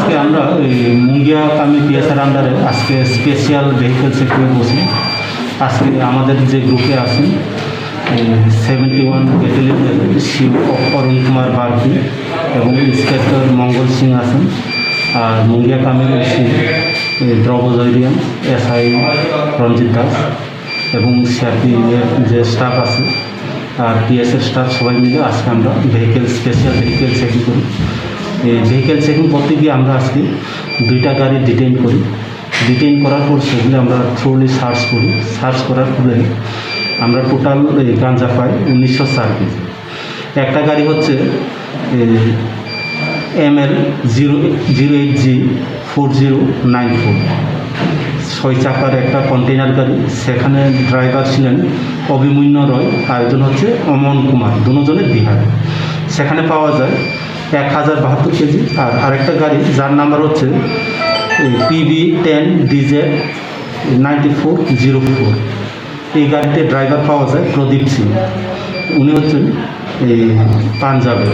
আজকে আমরা মুঙ্গিয়া কামি পিএসআর আন্ডারে আজকে স্পেশাল ভেহিকল চেকিংয়ে বসি। আজকে আমাদের যে গ্রুপে আছেন 71 ব্যাটালিয়নের শিব অরুণ কুমার বাগদি এবং ইন্সপেক্টর মঙ্গল সিং আছেন। আর মুঙ্গিয়া কামির দ্রবজরিয়ান এসআই রঞ্জিত দাস এবং সিআরপিএফ যে স্টাফ আছে আর পিএসএফ স্টাফ সবাই মিলে আজকে আমরা স্পেশাল ভেহিকেল চেকিং করি। এই ভেহিকেল চেকিং করতে গিয়ে আমরা আজকে 2টা গাড়ি ডিটেইন করি। ডিটেইন করার পর সেগুলো আমরা থ্রোলি সার্চ করি। সার্চ করার পরে আমরা টোটাল গাঁজা পাই 1904 কেজি। একটা গাড়ি হচ্ছে ML 080G4094, 6 চাকার একটা কন্টেনার গাড়ি। সেখানে ড্রাইভার ছিলেন অভিমন্যু রয়, আরেকজন হচ্ছে অমন কুমার, দুজনের বিহার। সেখানে পাওয়া যায় 1072 কেজি। আর আরেকটা গাড়ি যার নাম্বার হচ্ছে PB10DZ9404, এই গাড়িতে ড্রাইভার পাওয়া যায় প্রদীপ সিং, উনি হচ্ছেন পাঞ্জাবের।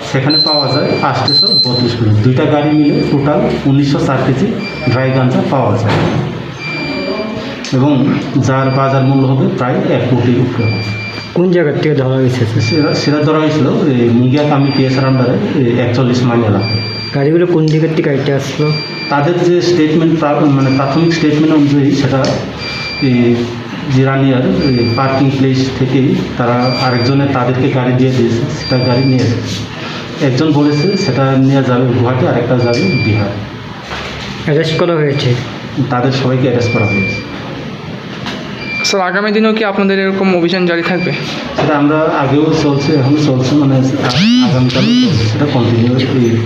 সেখানে পাওয়া যায় 832 কেজি। 2টা গাড়ি মিলে টোটাল 1904 কেজি ড্রাই গাঁজা পাওয়া যায় এবং যার বাজার মূল্য হবে প্রায় 1 কোটির উপরে। কোন জায়গার থেকে ধরা হয়েছে? সেটা ধরা হয়েছিল মুঙ্গিয়া কামি পিএসআর আন্ডারে 41 মাইল এলাকায়। গাড়িগুলো কোন দিকের থেকে আইটে আসলো? তাদের যে স্টেটমেন্ট, মানে প্রাথমিক স্টেটমেন্ট অনুযায়ী সেটা জিরানিয়ার পার্কিং প্লেস থেকেই তারা আরেকজনের তাদেরকে গাড়ি দিয়ে দিয়েছে, সেটা গাড়ি নিয়ে যাচ্ছে। একজন বলেছে সেটা নিয়ে যাবে গুয়াহাটি, আরেকটা যাবে বিহার। অ্যারেস্ট করা হয়েছে? তাদের সবাইকে অ্যারেস্ট করা হয়েছে। স্যার, আগামী দিনেও কি আপনাদের এরকম অভিযান জারি থাকবে? সেটা আমরা আগেও চলছে, এখন চলছে, মানে আগামীকালও চলছে, সেটা কন্টিনিউ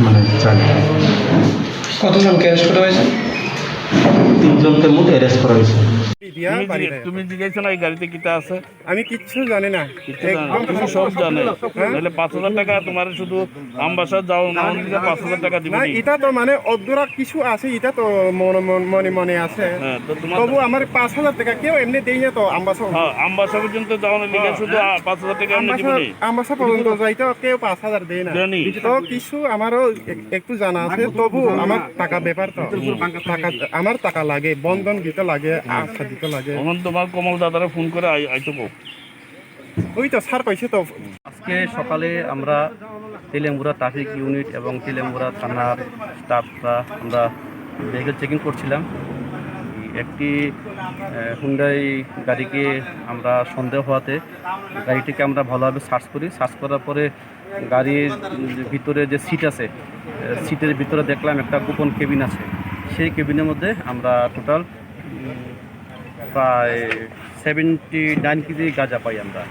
মানে চালু। কতজনকে অ্যারেস্ট করা হয়েছে? 3জনকে মোট অ্যারেস্ট করা হয়েছে। তুমি জিজ্ঞাসা না এই গাড়িতে কিটা আছে? আমি কিচ্ছু জানি না। তুমি সব জানে, তাহলে 5000 টাকা তোমার শুধু আমবাসা যাও না, 5000 টাকা দিবে। না, এটা তো মানে অদ্ভুত কিছু আছে, এটা তো মনে মনে আছে। হ্যাঁ, তো তোমার তবু আমার 5000 টাকা কেউ এমনি দেই না তো। আমবাসা আমবাসা পর্যন্ত যাও না, লিখে শুধু 5000 টাকা এমনি দিবে। আমবাসা পর্যন্ত যাই তো কেউ 5000 দেয় না। তো কিছু আমারও একটু জানা আছে, তবু আমার টাকা ব্যাপার তো টাকা, আমার টাকা লাগে, বন্ধন দিতে লাগে, আশা দিতে লাগে। তখন তোমার কমল দাদারা ফোন করে আইতো কো। ওই তো স্যার পাইছে তো। আজকে সকালে আমরা তেলেঙ্গুড়া ট্রাফিক ইউনিট এবং তেলেঙ্গুড়া থানার স্টাফরা আমরা ভেহিকেল চেকিং করছিলাম। একটি হুন্ডাই গাড়িকে আমরা সন্দেহ হওয়াতে গাড়িটিকে আমরা ভালোভাবে সার্চ করি। সার্চ করার পরে গাড়ির ভিতরে যে সিট আছে, সিটের ভিতরে দেখলাম একটা গোপন কেবিন আছে। সেই কেবিনের মধ্যে আমরা টোটাল প্রায় 79 কেজি গাঁজা পাই আমরা।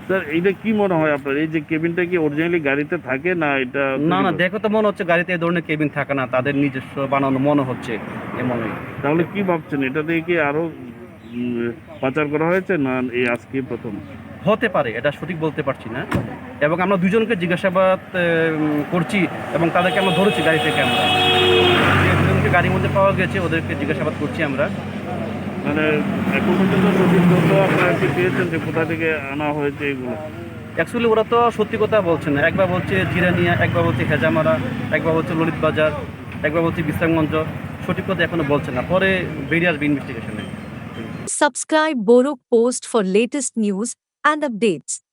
স্যার, এইটা কি মনে হয় আপনার, এই যে কেবিনটা কি অরিজিনালি গাড়িতে থাকে না? এটা না, দেখো তো মনে হচ্ছে গাড়িতে এই ধরনের কেবিন থাকে না, তাদের নিজস্ব বানানো মনে হচ্ছে এমনই। তাহলে কি ভাবছেন, এটা দিয়ে কি আরো পাচার করা হয়েছে না এই আজকে প্রথম? হতে পারে, এটা সঠিক বলতে পারছি না। এবং আমরা দুজনকে জিজ্ঞাসাবাদ করছি এবং তাদেরকে আমরা ধরেছি গাড়ি থেকে। আমরা যে দুজনকে গাড়ির মধ্যে পাওয়া গেছে ওদেরকে জিজ্ঞাসাবাদ করছি আমরা। মানে এখন পর্যন্ত সঠিক তথ্য আপনারা কি পেয়েছেন যে কোথা থেকে আনা হয়েছে এগুলো? অ্যাকচুয়ালি ওরা তো সত্যি কথা বলছে না। একবার বলছে জিরানিয়া, একবার বলছে হেজামারা, একবার বলছে ললিত বাজার, একবার বলছে বিশ্রামগঞ্জ। সঠিক কথা এখনো বলছে না, পরে বেরিয়ে আসবে ইনভেস্টিগেশনে। Subscribe Borok Post for latest news and updates.